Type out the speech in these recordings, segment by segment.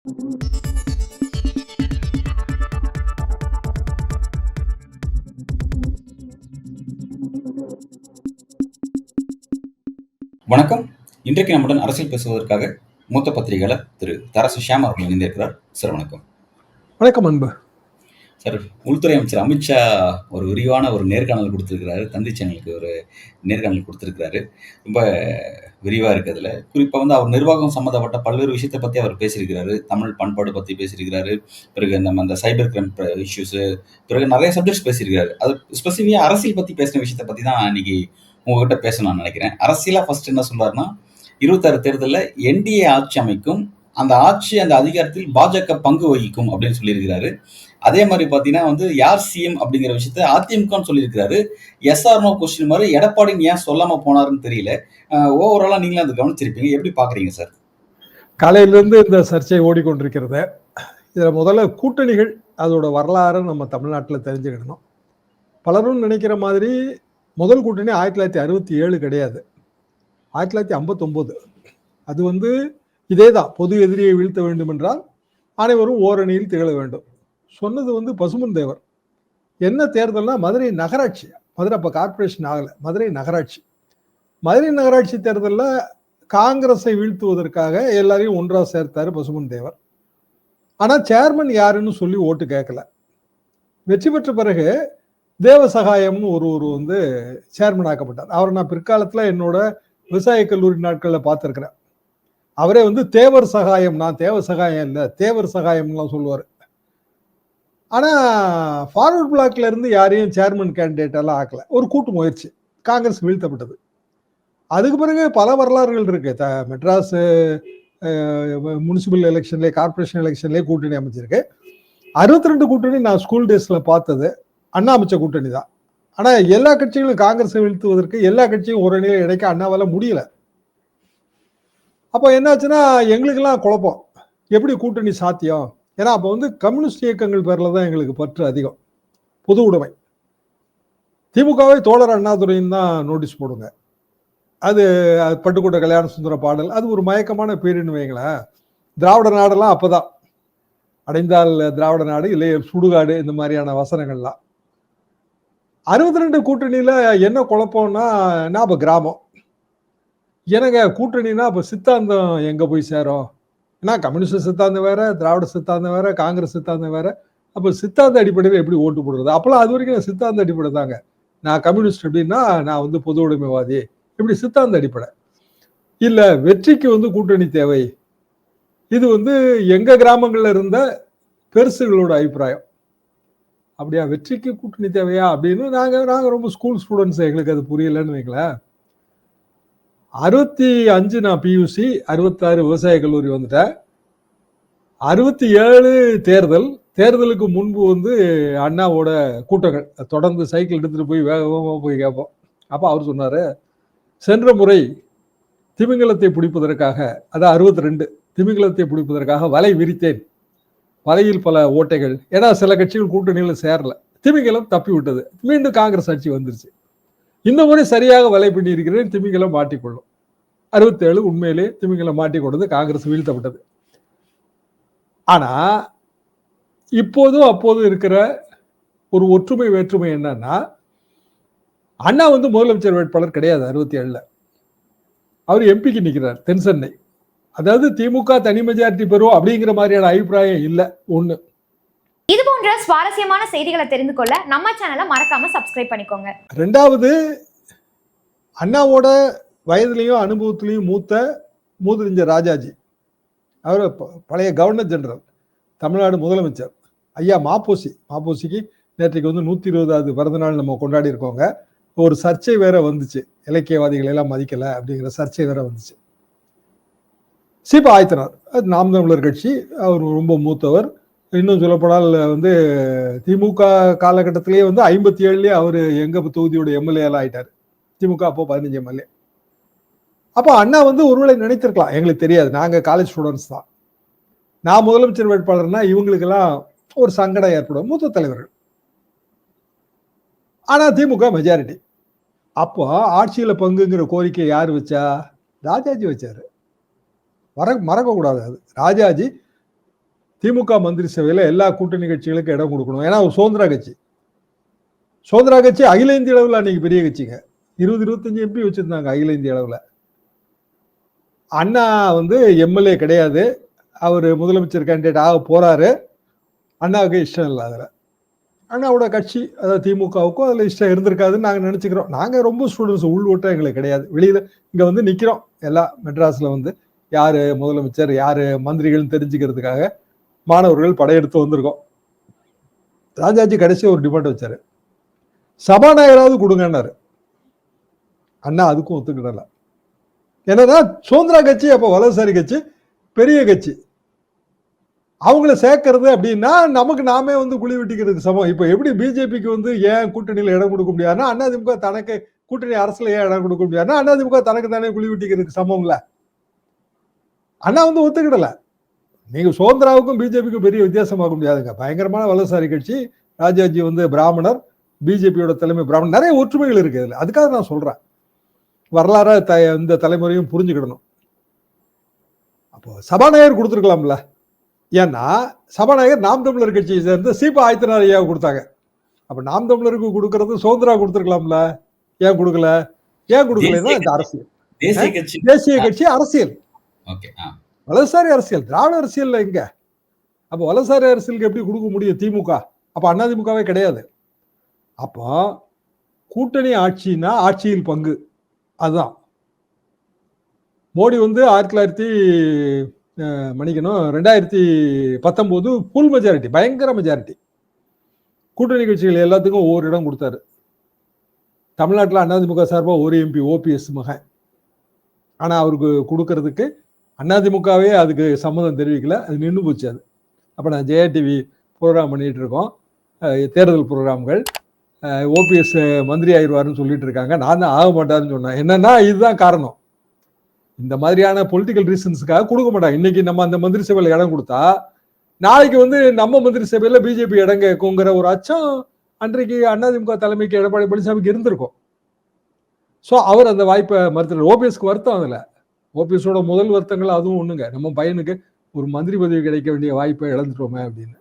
வணக்கம். இன்றைக்கு நம்முடன் அரசியல் பேசுவதற்காக மூத்த பத்திரிகையாளர் திரு தரசு ஷியாம் அவர்கள் இணைந்திருக்கிறார். சார் வணக்கம். வணக்கம் அன்பு. சார், உள்துறை அமைச்சர் அமித்ஷா ஒரு விரிவான ஒரு நேர்காணல் கொடுத்திருக்கிறாரு. தந்தி சேனலுக்கு ஒரு நேர்காணல் கொடுத்திருக்கிறாரு. ரொம்ப விரிவா இருக்கு அதுல. குறிப்பா வந்து அவர் நிர்வாகம் சம்மந்தப்பட்ட பல்வேறு விஷயத்த பத்தி அவர் பேசியிருக்கிறாரு. தமிழ் பண்பாடு பத்தி பேசியிருக்கிறாரு. பிறகு நம்ம அந்த சைபர் கிரைம் இஷ்யூஸ், பிறகு நிறைய சப்ஜெக்ட்ஸ் பேசியிருக்கிறாரு. அது ஸ்பெசிஃபிக்கா அரசியல் பத்தி பேசின விஷயத்த பத்தி தான் இன்னைக்கு உங்ககிட்ட பேசணும்னு நினைக்கிறேன். அரசியலா ஃபர்ஸ்ட் என்ன சொல்றாருன்னா, 26 தேர்தல்ல என்டிஏ ஆட்சி அமைக்கும். அந்த ஆட்சி, அந்த அதிகாரத்தில் பாஜக பங்கு வகிக்கும் அப்படின்னு சொல்லியிருக்கிறாரு. அதே மாதிரி பாத்தீங்கன்னா வந்து யார் சிஎம் அப்படிங்கிற விஷயத்த அதிமுகன்னு சொல்லியிருக்கிறாரு. எஸ் ஆர் நோ கொஸ்டின் மாதிரி எடப்பாடின்னு ஏன் சொல்லாம போனாருன்னு தெரியல. ஓவராலா நீங்களும் அதை கவனிச்சிருப்பீங்க. எப்படி பாக்குறீங்க சார்? காலையிலிருந்து இந்த சர்ச்சை ஓடிக்கொண்டிருக்கிறது. இதுல முதல்ல கூட்டணிகள் அதோட வரலாறு நம்ம தமிழ்நாட்டில் தெரிஞ்சுக்கிடணும். பலரும் நினைக்கிற மாதிரி முதல் கூட்டணி 1967 கிடையாது, 1959. அது வந்து இதேதான், பொது எதிரியை வீழ்த்த வேண்டும் என்றால் அனைவரும் ஓரணியில் திகழ வேண்டும் சொன்னது வந்து பசுமன் தேவர். என்ன தேர்தல்னா மதுரை நகராட்சி. மதுரை அப்ப கார்பரேஷன் ஆகல, மதுரை நகராட்சி. மதுரை நகராட்சி தேர்தலில் காங்கிரஸை வீழ்த்துவதற்காக எல்லாரையும் ஒன்றா சேர்த்தாரு பசுமன் தேவர். ஆனா சேர்மன் யாருன்னு சொல்லி ஓட்டு கேட்கல. வெற்றி பெற்ற பிறகு தேவசகாயம்னு ஒரு வந்து சேர்மன் ஆக்கப்பட்டார். அவரை நான் பிற்காலத்துல என்னோட விவசாய கல்லூரி நாட்களில் பார்த்துருக்கிறேன். அவரே வந்து தேவர் சகாயம், நான் தேவ சகாயம் இல்லை தேவர் சகாயம்லாம் சொல்லுவார். ஆனா ஃபார்வர்ட் பிளாக்ல இருந்து யாரையும் சேர்மன் கேண்டிடேட் எல்லாம் ஆக்கல. ஒரு கூட்டு முயற்சி, காங்கிரஸ் வீழ்த்தப்பட்டது. அதுக்கு பிறகு பல வரலாறுகள் இருக்கு. மெட்ராஸ் முனிசிபல் எலெக்ஷன்லேயே, கார்பரேஷன் எலெக்ஷன்லேயே கூட்டணி அமைச்சிருக்கு. 62 கூட்டணி நான் ஸ்கூல் டேஸ்ல பார்த்தது அண்ணா அமைச்ச கூட்டணி தான். ஆனா எல்லா கட்சிகளும் காங்கிரஸை வீழ்த்துவதற்கு எல்லா கட்சியும் ஒரு அணியில் இணைக்க அண்ணாவால முடியல. அப்போ என்னாச்சுன்னா எங்களுக்கெல்லாம் குழப்பம், எப்படி கூட்டணி சாத்தியம்? ஏன்னா அப்போ வந்து கம்யூனிஸ்ட் இயக்கங்கள் பேர்ல தான் எங்களுக்கு பற்று அதிகம். பொது உடைமை. திமுகவை தோழர் அண்ணாதுரையும் தான் நோட்டீஸ் போடுங்க. அது பட்டுக்கோட்டை கல்யாண சுந்தர பாடல், அது ஒரு மயக்கமான பேருன்னு வைங்களேன். திராவிட நாடெல்லாம் அப்பதான், அடைந்தால் திராவிட நாடு இல்லையே சுடுகாடு, இந்த மாதிரியான வசனங்கள்லாம். 62 கூட்டணியில என்ன குழப்பம்னா, நான் அப்ப கிராமம். எனக்கு கூட்டணினா அப்ப சித்தாந்தம் எங்க போய் சேரும்? ஏன்னா கம்யூனிஸ்ட் சித்தாந்தம் வேற, திராவிட சித்தாந்தம் வேற, காங்கிரஸ் சித்தாந்தம் வேற. அப்ப சித்தாந்த அடிப்படையில் எப்படி ஓட்டு போடுறது? அப்பெல்லாம் அது வரைக்கும் சித்தாந்த அடிப்படை தாங்க. நான் கம்யூனிஸ்ட் அப்படின்னா நான் வந்து பொது உடைமைவாதி, இப்படி சித்தாந்த அடிப்படை இல்ல. வெற்றிக்கு வந்து கூட்டணி தேவை. இது வந்து எங்க கிராமங்கள்ல இருந்த பெருசுகளோட அபிப்பிராயம். அப்படியா, வெற்றிக்கு கூட்டணி தேவையா அப்படின்னு நாங்க ரொம்ப ஸ்கூல் ஸ்டூடெண்ட்ஸ், எங்களுக்கு அது புரியலன்னு வைங்களேன். 65 நான் பியூசி, 66 விவசாய கல்லூரி வந்துட்டேன். 67 தேர்தலுக்கு முன்பு வந்து அண்ணாவோட கூட்டங்கள் தொடர்ந்து சைக்கிள் எடுத்துட்டு போய் வேகமாக போய் கேட்போம். அப்ப அவர் சொன்னாரு, சென்ற முறை திமிங்கலத்தை பிடிப்பதற்காக, அதான் 62 திமிங்கலத்தை பிடிப்பதற்காக வலை விரித்தேன். வலையில் பல ஓட்டைகள். ஏன்னா சில கட்சிகள் கூட்டணியில் சேரல, திமிங்கலம் தப்பி விட்டது. மீண்டும் காங்கிரஸ் ஆட்சி வந்துருச்சு. இந்த முறை சரியாக வலை பண்ணி இருக்கிறேன், திமிங்கலம் மாட்டிக்கொள்ளும். 67 உண்மையிலே திமிங்கலம் மாட்டிக்கொண்டது, காங்கிரஸ் வீழ்த்தப்பட்டது. ஆனா இப்போதும் அப்போதும் இருக்கிற ஒரு ஒற்றுமை வேற்றுமை என்னன்னா, அண்ணா வந்து முதலமைச்சர் வேட்பாளர் கிடையாது 67ல. அவர் எம்பிக்கு நிற்கிறார், தென் சென்னை. அதாவது திமுக தனி மெஜாரிட்டி பெறும் அப்படிங்கிற மாதிரியான அபிப்பிராயம் இல்லை. ஒண்ணு. இது போன்ற சுவாரஸ்யமான செய்திகளை தெரிந்து கொள்ள நம்ம சேனலை மறக்காம சப்ஸ்கிரைப் பண்ணிக்கோங்க. ரெண்டாவது, அண்ணாவோட வயதிலையும் அனுபவத்திலையும் மூதறிஞர் ராஜாஜி, அவர் பழைய கவர்னர் ஜெனரல், தமிழ்நாடு முதலமைச்சர் ஐயா மாப்போசிக்கு நேற்றைக்கு வந்து 120வது பிறந்த நாள் நம்ம கொண்டாடி இருக்கோங்க. ஒரு சர்ச்சை வேற வந்துச்சு, இலக்கியவாதிகள் எல்லாம் மதிக்கல அப்படிங்கிற சர்ச்சை வேற வந்துச்சு. சீபா ஆயத்தனார், அது நாம் தமிழர் கட்சி, அவர் ரொம்ப மூத்தவர். இன்னும் சொல்லப்போனால் வந்து திமுக காலகட்டத்திலேயே வந்து 57லயே அவர் எங்க தொகுதியோட எம்எல்ஏ எல்லாம் ஆயிட்டாரு. திமுக அப்போ 15 எம்எல்ஏ. அப்போ அண்ணா வந்து ஒருவேளை நினைத்திருக்கலாம், எங்களுக்கு தெரியாது, நாங்க காலேஜ் ஸ்டூடெண்ட்ஸ் தான். நான் முதலமைச்சர் வேட்பாளர்னா இவங்களுக்கெல்லாம் ஒரு சங்கடம் ஏற்படும், மூத்த தலைவர்கள். ஆனா திமுக மெஜாரிட்டி. அப்போ ஆட்சியில பங்குங்கிற கோரிக்கை யார் வச்சா? ராஜாஜி வச்சாரு. மறக்க கூடாது. அது ராஜாஜி திமுக மந்திரி சபையில எல்லா கூட்டணி கட்சிகளுக்கும் இடம் கொடுக்கணும். ஏன்னா சுதந்திரா கட்சி அகில இந்திய அளவில் அன்னைக்கு பெரிய கட்சிங்க. 20-25 எம்பி வச்சிருந்தாங்க அகில இந்திய அளவில். அண்ணா வந்து எம்எல்ஏ கிடையாது, அவர் முதலமைச்சர் கேண்டிடேட் ஆக போறாரு. அண்ணாவுக்கு இஷ்டம் இல்லை அதில். அண்ணாவோட கட்சி அதாவது திமுகவுக்கும் அதில் இஷ்டம் இருந்திருக்காதுன்னு நாங்கள் நினச்சிக்கிறோம். நாங்கள் ரொம்ப ஸ்டூடெண்ட்ஸ், உள் ஓட்டம் எங்களுக்கு கிடையாது. வெளியில் இங்கே வந்து நிற்கிறோம் எல்லாம் மெட்ராஸில் வந்து யார் முதலமைச்சர் யார் மந்திரிகள்னு தெரிஞ்சுக்கிறதுக்காக மாணவர்கள் படையெடுத்து வந்திருக்கோம். ராஜாஜி கடைசி ஒரு டிமாண்ட் வச்சாரு, சபாநாயகராவது கொடுங்கன்னாரு. அண்ணா அதுக்கும் ஒத்துக்கிடல. என்னன்னா சுதந்திரா கட்சி அப்போ வலதுசாரி கட்சி, பெரிய கட்சி, அவங்கள சேர்க்கறது அப்படின்னா நமக்கு நாமே வந்து குழி வெட்டிக்கிறதுக்கு சமம். இப்போ எப்படி பிஜேபிக்கு வந்து ஏன் கூட்டணியில் இடம் கொடுக்க முடியாதுன்னா அதிமுக தனக்கு கூட்டணி அரசுல ஏன் இடம் கொடுக்க முடியாதுன்னா அதிமுக தனக்கு தானே குழி வெட்டிக்கிறதுக்கு சமம்ல. அண்ணா வந்து ஒத்துக்கிடல. நீங்க சுதந்திராவுக்கும் பிஜேபிக்கும் பெரிய வித்தியாசமாக்க முடியாதுங்க. பயங்கரமான வலதுசாரி கட்சி. ராஜாஜி வந்து பிராமணர், பிஜேபியோட தலைமை பிராமணர், நிறைய ஒற்றுமைகள் இருக்கு இதுல. அதுக்காக நான் சொல்றேன், வரலாற இந்த தலைமுறையும் புரிஞ்சுக்கிடணும். அப்போ சபாநாயகர் கொடுத்துருக்கலாம்ல. ஏன்னா சபாநாயகர் நாம் தமிழர் கட்சியை சேர்ந்து சீபா ஆயத்தனார் ஐயாவுக்கு கொடுத்தாங்க. அப்ப நாம் தமிழருக்கு கொடுக்கறது சுதந்திரா கொடுத்துருக்கலாம்ல. ஏன் கொடுக்கல? இந்த அரசியல் தேசிய கட்சி அரசியல், வலதுசாரி அரசியல், திராவிட அரசியல் எங்க? அப்ப வலதுசாரி அரசியலுக்கு எப்படி கொடுக்க முடியும் திமுக? அப்ப அதிமுகவே கிடையாது. அப்போ கூட்டணி ஆட்சினா ஆட்சியில் பங்கு. அதுதான் மோடி வந்து 2019 ஃபுல் மெஜாரிட்டி, பயங்கர மெஜாரிட்டி, கூட்டணி கட்சிகள் எல்லாத்துக்கும் ஒவ்வொரு இடம் கொடுத்தாரு. தமிழ்நாட்டில் அதிமுக சார்பாக ஒரு எம்பி ஓபிஎஸ் மகன். ஆனா அவருக்கு கொடுக்கறதுக்கு அதிமுகவே அதுக்கு சம்மதம் தெரிவிக்கல, அது நின்று போச்சு. அது அப்ப நான் ஜெயா டிவி ப்ரோக்ராம் பண்ணிட்டு இருக்கோம், தேர்தல் ப்ரோக்ராம்கள். ஓபிஎஸ் மந்திரி ஆயிடுவாருன்னு சொல்லிட்டு இருக்காங்க. நான் தான் ஆக மாட்டாருன்னு சொன்னேன். என்னன்னா இதுதான் காரணம். இந்த மாதிரியான பொலிட்டிக்கல் ரீசன்ஸுக்காக கொடுக்க மாட்டாங்க. இன்னைக்கு நம்ம அந்த மந்திரி சபையில் இடம் கொடுத்தா நாளைக்கு வந்து நம்ம மந்திரி சபையில பிஜேபி இடம் கேட்குங்கிற ஒரு அச்சம் அன்றைக்கு அதிமுக தலைமைக்கு எடப்பாடி பழனிசாமிக்கு இருந்திருக்கும். ஸோ அவர் அந்த வாய்ப்பை மறுத்துட்டார். ஓபிஎஸ்க்கு வருத்தம். அதில் ஓபிஎஸோட முதல் வருத்தங்கள் அதுவும் ஒண்ணுங்க, நம்ம பையனுக்கு ஒரு மந்திரி பதவி கிடைக்க வேண்டிய வாய்ப்பை இழந்துட்டோமே அப்படின்னு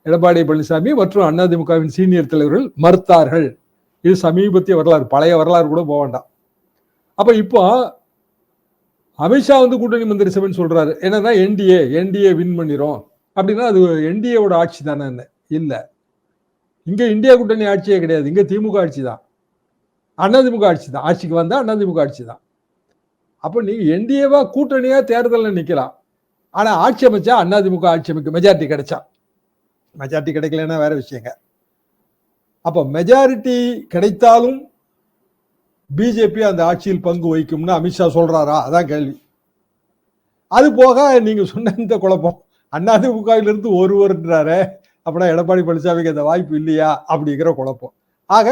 எடப்பாடி பழனிசாமி மற்றும் அதிமுகவின் சீனியர் தலைவர்கள் மறுத்தார்கள். இது சமீபத்திய வரலாறு, பழைய வரலாறு கூட போக வேண்டாம். அப்ப இப்போ அமித்ஷா வந்து கூட்டணி மந்திரி சபைன்னு சொல்றாரு. என்னன்னா என்டிஏ வின் பண்ணிரும் அப்படின்னா அது என்டிஏவோட ஆட்சி தானே? இல்ல, இங்க இந்தியா கூட்டணி ஆட்சியே கிடையாது. இங்க திமுக ஆட்சி தான், அதிமுக ஆட்சி தான். ஆட்சிக்கு வந்தா அதிமுக ஆட்சி தான். அப்ப நீங்க என்டிஏவா கூட்டணியா தேர்தலில் நிக்கலாம். ஆனா ஆட்சி அமைச்சா அதிமுக ஆட்சி அமைக்கும், மெஜாரிட்டி கிடைச்சா. மெஜாரிட்டி கிடைக்கலன்னா வேற விஷயங்க. அப்ப மெஜாரிட்டி கிடைத்தாலும் பிஜேபி அந்த ஆட்சியில் பங்கு வகிக்கும்னு அமித்ஷா சொல்றாரா? அதான் கேள்வி. அது போக நீங்க சொன்ன இந்த குழப்பம், அதிமுகவிலிருந்து ஒருவர்ன்றாரு, அப்படின்னா எடப்பாடி பழனிசாமிக்கு அந்த வாய்ப்பு இல்லையா அப்படிங்கிற குழப்பம். ஆக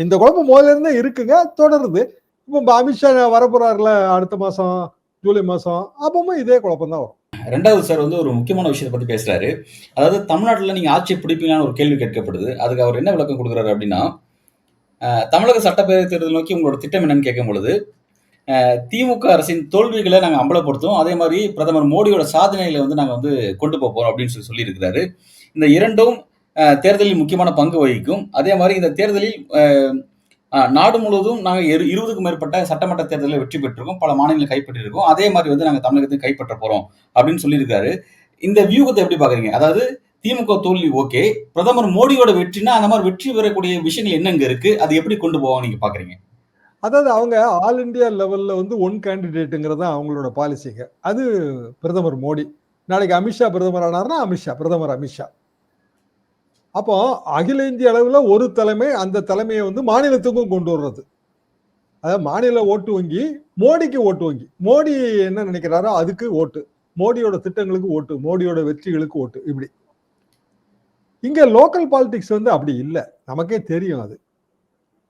இந்த குழப்பம் முதல்ல இருந்தே இருக்குங்க, தொடருது. இப்போ அமித்ஷா வரப்போறாருல அடுத்த மாசம், ஜூலை மாசம், அப்பவும் இதே குழப்பம் தான் வரும். ரெண்டாவது சார் வந்து ஒரு முக்கியமான விஷயத்தை பத்தி பேசுறாரு. அதாவது தமிழ்நாட்டில் நீங்க ஆட்சி பிடிப்பீங்களான்னு ஒரு கேள்வி கேட்கப்படுது. அதுக்கு அவர் என்ன விளக்கம் கொடுக்குறாரு அப்படின்னா, தமிழக சட்டப்பேரவை தேர்தல் நோக்கி உங்களோட திட்டம் என்னன்னு கேட்கும் பொழுது, திமுக அரசின் தோல்விகளை நாங்கள் அம்பலப்படுத்துவோம், அதே மாதிரி பிரதமர் மோடியோட சாதனைகளை வந்து நாங்கள் வந்து கொண்டு போறோம் அப்படின்னு சொல்லி இருக்கிறாரு. இந்த இரண்டும் தேர்தலில் முக்கியமான பங்கு வகிக்கும். அதே மாதிரி இந்த தேர்தலில் நாடு முழுவதும் நாங்கள் 20க்கும் மேற்பட்ட சட்டமன்ற தேர்தலில் வெற்றி பெற்றிருக்கோம், பல மாநிலங்களை கைப்பற்றிருக்கோம். அதே மாதிரி வந்து நாங்கள் தமிழகத்தையும் கைப்பற்ற போறோம் அப்படின்னு சொல்லியிருக்காரு. இந்த வியூகத்தை எப்படி பாக்குறீங்க? அதாவது திமுக தோல்வி ஓகே, பிரதமர் மோடியோட வெற்றினா அந்த மாதிரி வெற்றி பெறக்கூடிய விஷயங்கள் என்னங்க இருக்கு, அது எப்படி கொண்டு போவாங்க நீங்க பாக்குறீங்க? அதாவது அவங்க ஆல் இண்டியா லெவல்ல வந்து ஒன் கேண்டிடேட்டுங்கிறது அவங்களோட பாலிசிங்க. அது பிரதமர் மோடி. நாளைக்கு அமித்ஷா பிரதமர் ஆனார்னா பிரதமர் அமித்ஷா. அப்போ அகில இந்திய அளவில் ஒரு தலைமை, அந்த தலைமையை வந்து மாநிலத்துக்கும் கொண்டு வர்றது. அதாவது மாநில ஓட்டு வங்கி மோடிக்கு ஓட்டு வங்கி, மோடி என்ன நினைக்கிறாரோ அதுக்கு ஓட்டு, மோடியோட திட்டங்களுக்கு ஓட்டு, மோடியோட வெற்றிகளுக்கு ஓட்டு. இப்படி இங்க லோக்கல் பாலிடிக்ஸ் வந்து அப்படி இல்லை, நமக்கே தெரியும். அது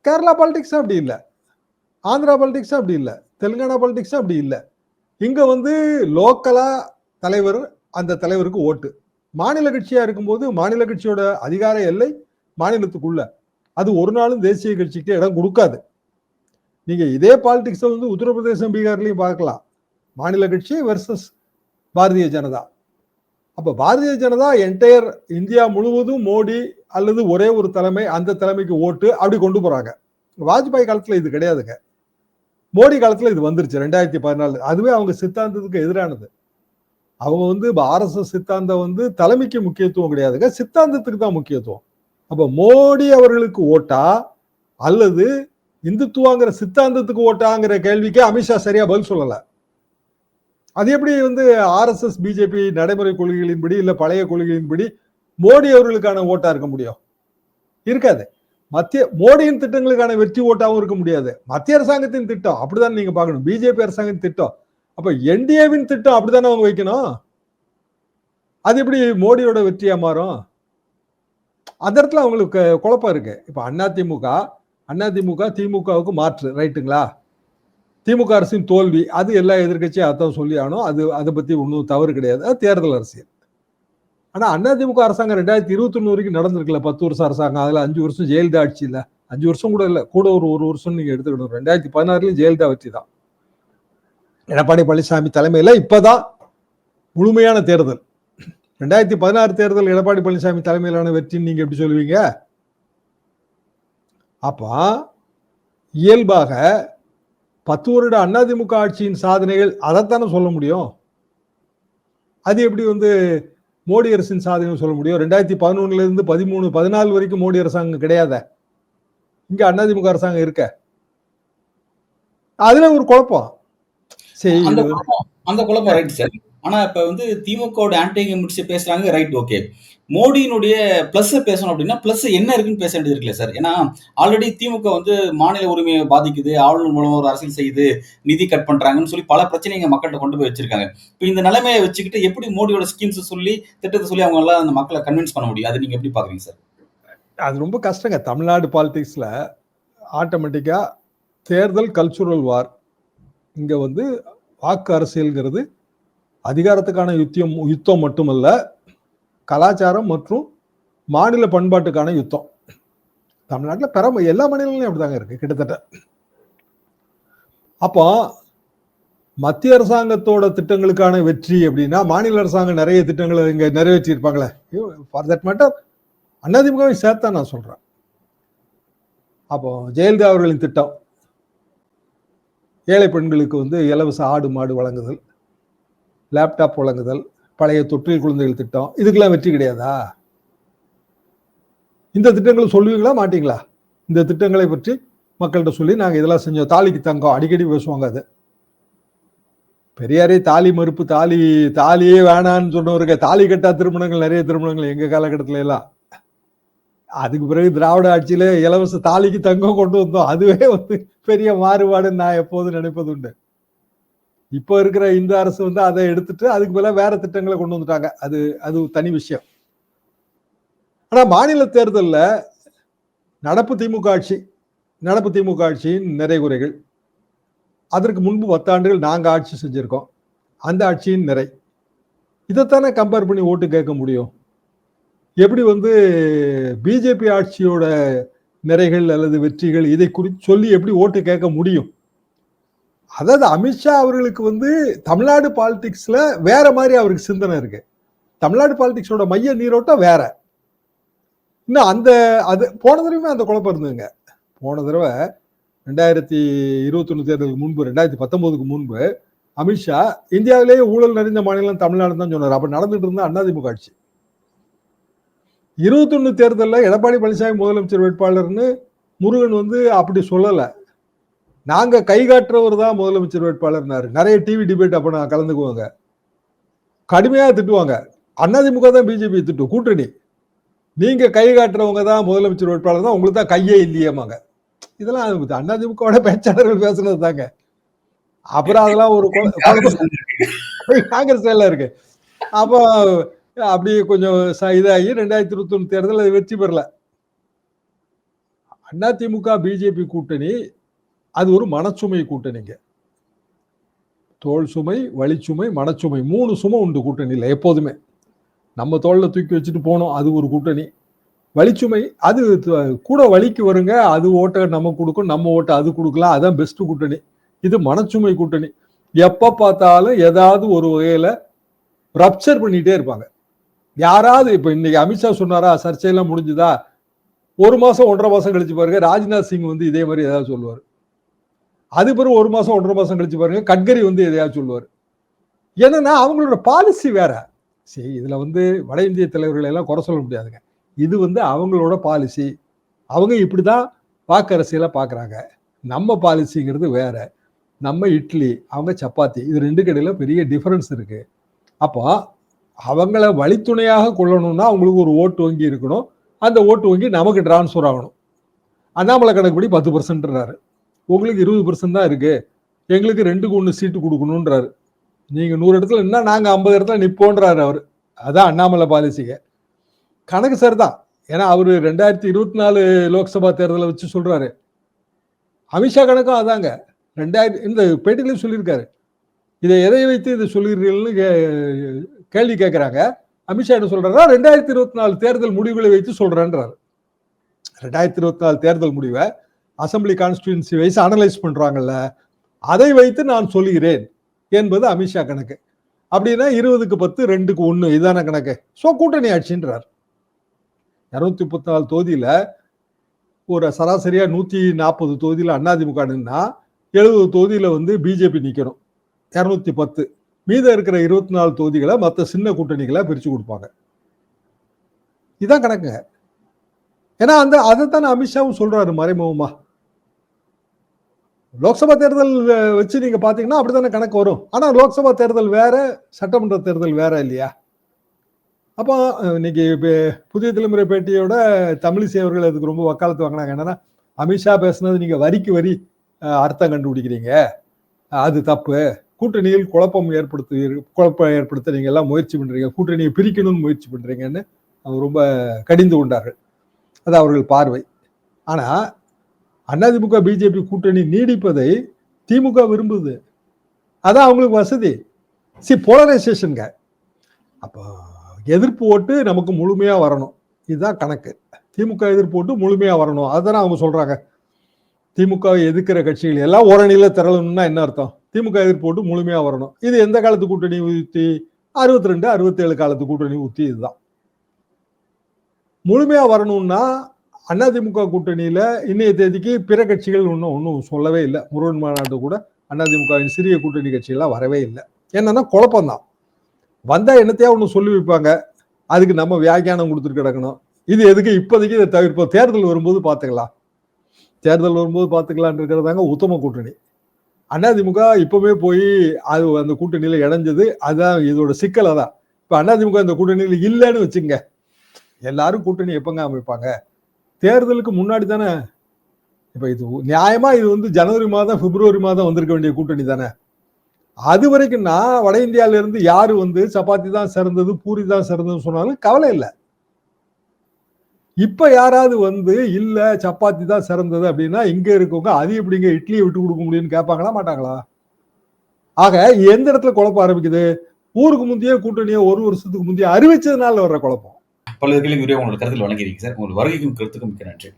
கேரளா பாலிடிக்ஸ் அப்படி இல்லை, ஆந்திரா பாலிடிக்ஸ் அப்படி இல்லை, தெலுங்கானா பாலிடிக்ஸ் அப்படி இல்லை. இங்க வந்து லோக்கலா தலைவர், அந்த தலைவருக்கு ஓட்டு. மாநில கட்சியா இருக்கும்போது மாநில கட்சியோட அதிகார எல்லை மாநிலத்துக்குள்ள, அது ஒரு நாளும் தேசிய கட்சிக்கு இடம் கொடுக்காது. நீங்க இதே பாலிடிக்ஸ் வந்து உத்தரப்பிரதேசம், பீகார்லயும் பார்க்கலாம். மாநில கட்சி வெர்சஸ் பாரதிய ஜனதா. அப்ப பாரதிய ஜனதா என்டையர் இந்தியா முழுவதும் மோடி அல்லது ஒரே ஒரு தலைமை, அந்த தலைமைக்கு ஓட்டு அப்படி கொண்டு போறாங்க. வாஜ்பாய் காலத்துல இது கிடையாதுங்க. மோடி காலத்துல இது வந்துருச்சு 2014. அதுவே அவங்க சித்தாந்தத்துக்கு எதிரானது. அவங்க வந்து RSS சித்தாந்தம் வந்து தலைமைக்கு முக்கியத்துவம் கிடையாதுங்க, சித்தாந்தத்துக்கு தான் முக்கியத்துவம். அப்ப மோடி அவர்களுக்கு ஓட்டா அல்லது இந்துத்துவாங்கிற சித்தாந்தத்துக்கு ஓட்டாங்கிற கேள்விக்கு அமித்ஷா சரியா பதில் சொல்லல. அது எப்படி வந்து RSS பிஜேபி நடைமுறை கொள்கைகளின்படி இல்ல பழைய கொள்கைகளின்படி மோடி அவர்களுக்கான ஓட்டா இருக்க முடியும்? இருக்காது. மோடியின் திட்டங்களுக்கான வெற்றி ஓட்டாவும் இருக்க முடியாது. மத்திய அரசாங்கத்தின் திட்டம் அப்படிதான் நீங்க பார்க்கணும். பிஜேபி அரசாங்கத்தின் திட்டம், அப்ப என்டிஏவின் திட்டம் அப்படித்தானே அவங்க வைக்கணும். அது எப்படி மோடியோட வெற்றியா மாறும்? அந்த இடத்துல அவங்களுக்கு குழப்பம் இருக்கு. இப்ப அதிமுக திமுகவுக்கு மாற்று, ரைட்டுங்களா? திமுக அரசின் தோல்வி, அது எல்லா எதிர்கட்சியும் அதான் சொல்லி ஆனோம். அதை பத்தி ஒன்றும் தவறு கிடையாது, அது தேர்தல் அரசியல். ஆனா அதிமுக அரசாங்கம் 2021 வரைக்கும் நடந்திருக்குல்ல, 10 வருஷம் அரசாங்கம். அதுல 5 வருஷம் ஜெயலலிதா ஆட்சி இல்ல, 5 வருஷம் கூட இல்ல, கூட ஒரு வருஷம் நீங்க எடுத்துக்கணும். 2016 ஜெயலலிதா வெற்றி தான். எடப்பாடி பழனிசாமி தலைமையில இப்பதான் முழுமையான தேர்தல். 2016 தேர்தல் எடப்பாடி பழனிசாமி தலைமையிலான வெற்றின்னு நீங்க எப்படி சொல்லுவீங்க? அப்ப இயல்பாக 10 வருட அதிமுக ஆட்சியின் சாதனைகள் அதைத்தானே சொல்ல முடியும். அது எப்படி வந்து மோடி அரசின் சாதனை சொல்ல முடியும்? 2011 இருந்து 13, 14 வரைக்கும் மோடி அரசாங்கம் கிடையாத, இங்க அதிமுக அரசாங்கம் இருக்க. அதுல ஒரு குழப்பம். சரி, அந்த குழப்பம் ரைட் சார். ஆனா இப்ப வந்து திமுக ஆன்டி முடிச்சு பேசுறாங்க, ரைட், ஓகே. மோடியினுடைய பிளஸ் பேசணும் அப்படின்னா பிளஸ் என்ன இருக்குன்னு பேச வேண்டியது இருக்குல்ல சார். ஏன்னா ஆல்ரெடி திமுக வந்து மாநில உரிமையை பாதிக்குது, ஆளுநர் மூலமா ஒரு அரசியல் செய்யுது, நிதி கட் பண்றாங்கன்னு சொல்லி பல பிரச்சனைங்க மக்கள்கிட்ட கொண்டு போய் வச்சிருக்காங்க. இப்ப இந்த நிலைமையை வச்சுக்கிட்டு எப்படி மோடியோட ஸ்கீம்ஸ் சொல்லி, திட்டத்தை சொல்லி அவங்க எல்லாம் அந்த மக்களை கன்வின்ஸ் பண்ண முடியும்? அது நீங்க எப்படி பாக்குறீங்க சார்? அது ரொம்ப கஷ்டங்க. தமிழ்நாடு பாலிடிக்ஸ்ல ஆட்டோமேட்டிக்கா தேர்தல் கல்ச்சுரல் வார். இங்க வந்து வாக்கு அரசியல்ங்கிறது அதிகாரத்துக்கான யுத்தம் மட்டுமல்ல, கலாச்சாரம் மற்றும் மாநில பண்பாட்டுக்கான யுத்தம். தமிழ்நாட்டில் எல்லா மாநிலங்களையும் அப்படிதாங்க இருக்கு கிட்டத்தட்ட. அப்போ மத்திய அரசாங்கத்தோட திட்டங்களுக்கான வெற்றி அப்படின்னா, மாநில அரசாங்கம் நிறைய திட்டங்களை இங்க நிறைவேற்றி இருப்பாங்களே, ஃபார் தட் மேட்டர் அதிமுகவை சேர்த்தா நான் சொல்றேன். அப்போ ஜெயலலிதா அவர்களின் திட்டம், ஏழை பெண்களுக்கு வந்து இலவச ஆடு மாடு வழங்குதல், லேப்டாப் வழங்குதல், பழைய தொற்றில் குழந்தைகள் திட்டம், இதுக்கெல்லாம் வெற்றி கிடையாதா? இந்த திட்டங்களை சொல்லுவீங்களா மாட்டீங்களா? இந்த திட்டங்களை பற்றி மக்கள்கிட்ட சொல்லி நாங்க இதெல்லாம் செஞ்சோம். தாலிக்கு தங்கம் அடிக்கடி பேசுவாங்க. அது பெரியாரே தாலி மறுப்பு, தாலியே வேணான்னு சொன்னவருக்கு தாலி கட்டா திருமணங்கள், நிறைய திருமணங்கள் எங்க காலகட்டத்துல எல்லாம். அதுக்கு பிறகு திராவிட ஆட்சியில இலவச தாலிக்கு தங்கம் கொண்டு வந்தோம். அதுவே வந்து பெரிய மாறுபாடுன்னு நான் எப்போதும் நினைப்பது உண்டு. இப்ப இருக்கிற இந்த அரசு வந்து அதை எடுத்துட்டு அதுக்கு மேல வேற திட்டங்களை கொண்டு வந்துட்டாங்க. அது தனி விஷயம். ஆனா மாநில தேர்தல்ல நடப்பு திமுக ஆட்சியின் நிறை குறைகள், அதற்கு முன்பு 10 ஆண்டுகள் நாங்க ஆட்சி செஞ்சிருக்கோம், அந்த ஆட்சியின் நிறை, இதைத்தானே கம்பேர் பண்ணி ஓட்டு கேட்க முடியும். எப்படி வந்து பிஜேபி ஆட்சியோட நிறைகள் அல்லது வெற்றிகள் இதை குறித்து சொல்லி எப்படி ஓட்டு கேட்க முடியும்? அதாவது அமித்ஷா அவர்களுக்கு வந்து தமிழ்நாடு பாலிடிக்ஸ்ல வேற மாதிரி அவருக்கு சிந்தனை இருக்கு. தமிழ்நாடு பாலிடிக்ஸோட மைய நீரோட்டம் வேற. இன்னும் அது போன தடவையுமே அந்த குழப்பம் இருந்ததுங்க. போன தடவை 2021 தேர்தலுக்கு முன்பு, 2019க்கு முன்பு அமித்ஷா இந்தியாவிலேயே ஊழல் நிறைந்த மாநிலம் தமிழ்நாடு தான் சொன்னார். அப்ப நடந்துட்டு இருந்த அதிமுக ஆட்சி. 21 தேர்தலில் எடப்பாடி பழனிசாமி முதலமைச்சர் வேட்பாளர்னு முருகன் வந்து அப்படி சொல்லல. நாங்க கை காட்டுறவர் தான் முதலமைச்சர் வேட்பாளர்னாரு. நிறைய டிவி டிபேட் அப்ப நான் கலந்துக்குவாங்க, கடுமையா திட்டுவாங்க. அதிமுக தான் பிஜேபி திட்டும், கூட்டணி. நீங்க கை காட்டுறவங்க தான் முதலமைச்சர் வேட்பாளர் தான், உங்களுக்கு தான் கையே இல்லையேமாங்க. இதெல்லாம் அதிமுக பேச்சாளர்கள் பேசுனது தாங்க. அப்புறம் அதெல்லாம் ஒரு காங்கிரஸ் எல்லாம் இருக்கு. அப்போ அப்படி கொஞ்சம் இதாகி 2021 தேர்தல் அது வெற்றி பெறல. அதிமுக பிஜேபி கூட்டணி அது ஒரு மனச்சுமை கூட்டணிங்க. தோல் சுமை, வலிச்சுமை, மனச்சுமை, 3 சுமை உண்டு கூட்டணியில் எப்போதுமே. நம்ம தோல்ல தூக்கி வச்சுட்டு போனோம், அது ஒரு கூட்டணி. வலிச்சுமை அது கூட வலிக்கு வருங்க, அது ஓட்டை நம்ம கொடுக்கும், நம்ம ஓட்டை அது கொடுக்கலாம், அதான் பெஸ்ட் கூட்டணி. இது மனச்சுமை கூட்டணி. எப்ப பார்த்தாலும் ஏதாவது ஒரு வகையில ரப்சர் பண்ணிட்டே இருப்பாங்க. யாராவது இப்ப இன்னைக்கு அமித்ஷா சொன்னாரா சர்ச்சையெல்லாம் முடிஞ்சுதா, 1 மாசம் 1.5 மாசம் கழிச்சு பாருங்க ராஜ்நாத் சிங் வந்து இதே மாதிரி ஏதாவது சொல்லுவார். அது பிறகு 1 மாசம் 1.5 மாசம் கழிச்சு பாருங்க கட்கரி வந்து எதையாவது சொல்லுவார். என்னன்னா அவங்களோட பாலிசி வேற. சரி, இதுல வந்து வட இந்திய தலைவர்களை எல்லாம் குறை சொல்ல முடியாதுங்க. இது வந்து அவங்களோட பாலிசி. அவங்க இப்படிதான் வாக்கு அரசியலை பாக்குறாங்க. நம்ம பாலிசிங்கிறது வேற. நம்ம இட்லி, அவங்க சப்பாத்தி, இது 2க்கு இடையில பெரிய டிஃபரன்ஸ் இருக்கு. அப்போ அவங்கள வழித்துணையாக கொள்ளணும்னா அவங்களுக்கு ஒரு ஓட்டு வங்கி இருக்கணும். அந்த ஓட்டு வங்கி நமக்கு டிரான்ஸ்ஃபர் ஆகணும். அண்ணாமலை கணக்குப்படி 10%ன்றாரு. உங்களுக்கு 20% தான் இருக்கு, எங்களுக்கு 2க்கு 1 சீட்டு கொடுக்கணும்ன்றாரு. நீங்க 100 இடத்துல நின்னா நாங்க 50 இடத்துல நிப்போன்றாரு அவரு. அதான் அண்ணாமலை பாலிசிங்க. கணக்கு சரிதான். ஏன்னா அவரு 2024 லோக்சபா தேர்தலை வச்சு சொல்றாரு. அமித்ஷா கணக்கும் அதாங்க. 2000 இந்த பேட்டிலையும் சொல்லியிருக்காரு. இதை எதை வைத்து இதை சொல்கிறீர்கள்னு கேள்வி கேட்கிறாங்க. அமித்ஷா என்ன சொல்றாரா, 2024 தேர்தல் முடிவுகளை வைத்து சொல்றேன்றாரு. 2024 தேர்தல் முடிவை அசம்பிளி கான்ஸ்டிடியூன்சி வைஸ் அனலைஸ் பண்றாங்கல்ல, அதை வைத்து நான் சொல்கிறேன் என்பது அமித்ஷா கணக்கு. அப்படின்னா 20க்கு 10 2க்கு 1 இதான கணக்கு. சோ கூட்டணி ஆட்சின்றார். 234 தொகுதியில ஒரு சராசரியா 140 தொகுதியில அதிமுக நின்னா 70 தொகுதியில வந்து பிஜேபி நிக்கணும். 210 மீதம் இருக்கிற 24 தொகுதிகளை மற்ற சின்ன கூட்டணிகளை பிரிச்சு கொடுப்பாங்க. இதான் கணக்குங்க. ஏன்னா அந்த அதைத்தான் அமித்ஷாவும் சொல்றாரு மறைமுகமா. லோக்சபா தேர்தல் வச்சு நீங்க பாத்தீங்கன்னா அப்படித்தானே கணக்கு வரும். ஆனா லோக்சபா தேர்தல் வேற, சட்டமன்ற தேர்தல் வேற இல்லையா? அப்போ இன்னைக்கு புதிய தலைமுறை பேட்டியோட தமிழிசை அவர்கள் அதுக்கு ரொம்ப வக்காலத்து வாங்கினாங்க. என்னன்னா, அமித்ஷா பேசுனது நீங்க வரிக்கு வரி அர்த்தம் கண்டுபிடிக்கிறீங்க, அது தப்பு. கூட்டணியில் குழப்பம் ஏற்படுத்த நீங்க எல்லாம் முயற்சி பண்றீங்க, கூட்டணியை பிரிக்கணும்னு முயற்சி பண்றீங்கன்னு அவங்க ரொம்ப கடிந்து கொண்டார்கள். அது அவர்கள் பார்வை. ஆனா அதிமுக பிஜேபி கூட்டணி நீடிப்பதை திமுக விரும்புது. அதான் அவங்களுக்கு வசதி. போலரைசேஷனுங்க. அப்போ எதிர்ப்பு ஓட்டு நமக்கு முழுமையா வரணும், இதுதான் கணக்கு. திமுக எதிர்ப்பு ஓட்டு முழுமையா வரணும், அதுதானே அவங்க சொல்றாங்க. திமுக எதிர்க்கிற கட்சிகள் எல்லாம் ஓரணியில திரளணும்னா என்ன அர்த்தம்? திமுக எதிர்ப்பு ஓட்டு முழுமையா வரணும். இது எந்த காலத்து கூட்டணி உத்தி? 62 67 காலத்து கூட்டணி உத்தி. இதுதான் முழுமையா வரணும்னா அதிமுக கூட்டணியில இன்னைய தேதிக்கு பிற கட்சிகள் ஒன்றும் சொல்லவே இல்லை. முருகன் மாநாடு கூட அதிமுகவின் சிறிய கூட்டணி கட்சிகள்லாம் வரவே இல்லை. என்னன்னா குழப்பம்தான். வந்தா என்னத்தையா ஒன்று சொல்லி வைப்பாங்க, அதுக்கு நம்ம வியாக்கியானம் கொடுத்துட்டு கிடக்கணும். இது எதுக்கு இப்போதைக்கு இதை தவிர்ப்போம், தேர்தல் வரும்போது பார்த்துக்கலாம், தேர்தல் வரும்போது பார்த்துக்கலான் இருக்கிறதாங்க உத்தம கூட்டணி. அதிமுக இப்பவுமே போய் அது அந்த கூட்டணியில இணைஞ்சது. அதுதான் இதோட சிக்கல். அதான் இப்ப அதிமுக இந்த கூட்டணியில இல்லைன்னு வச்சுங்க, எல்லாரும் கூட்டணி எப்பங்க அமைப்பாங்க? தேர்தலுக்கு முன்னாடி தானே. இப்ப இது நியாயமா இது வந்து ஜனவரி மாதம் பிப்ரவரி மாதம் வந்திருக்க வேண்டிய கூட்டணி தானே. அது வரைக்கும் நான் வட இந்தியாவில இருந்து யாரு வந்து சப்பாத்தி தான் சிறந்தது, பூரி தான் சிறந்ததுன்னு சொன்னாலும் கவலை இல்லை. இப்ப யாராவது வந்து இல்ல சப்பாத்தி தான் சிறந்தது அப்படின்னா இங்க இருக்கவங்க அது எப்படிங்க இட்லியை விட்டு கொடுக்க முடியும்னு கேட்பாங்களா மாட்டாங்களா? ஆக எந்த இடத்துல குழப்பம் ஆரம்பிக்குது? ஊருக்கு முந்தைய கூட்டணியை 1 வருஷத்துக்கு முந்தைய அறிவிச்சதுனால வர்ற குழப்பம். பல்வேறு கேள்வி உங்களோட கருத்தில் வழங்கியிருக்கீங்க சார். உங்கள் வருகைக்கும் கருத்துக்கும் மிக்க நன்றி.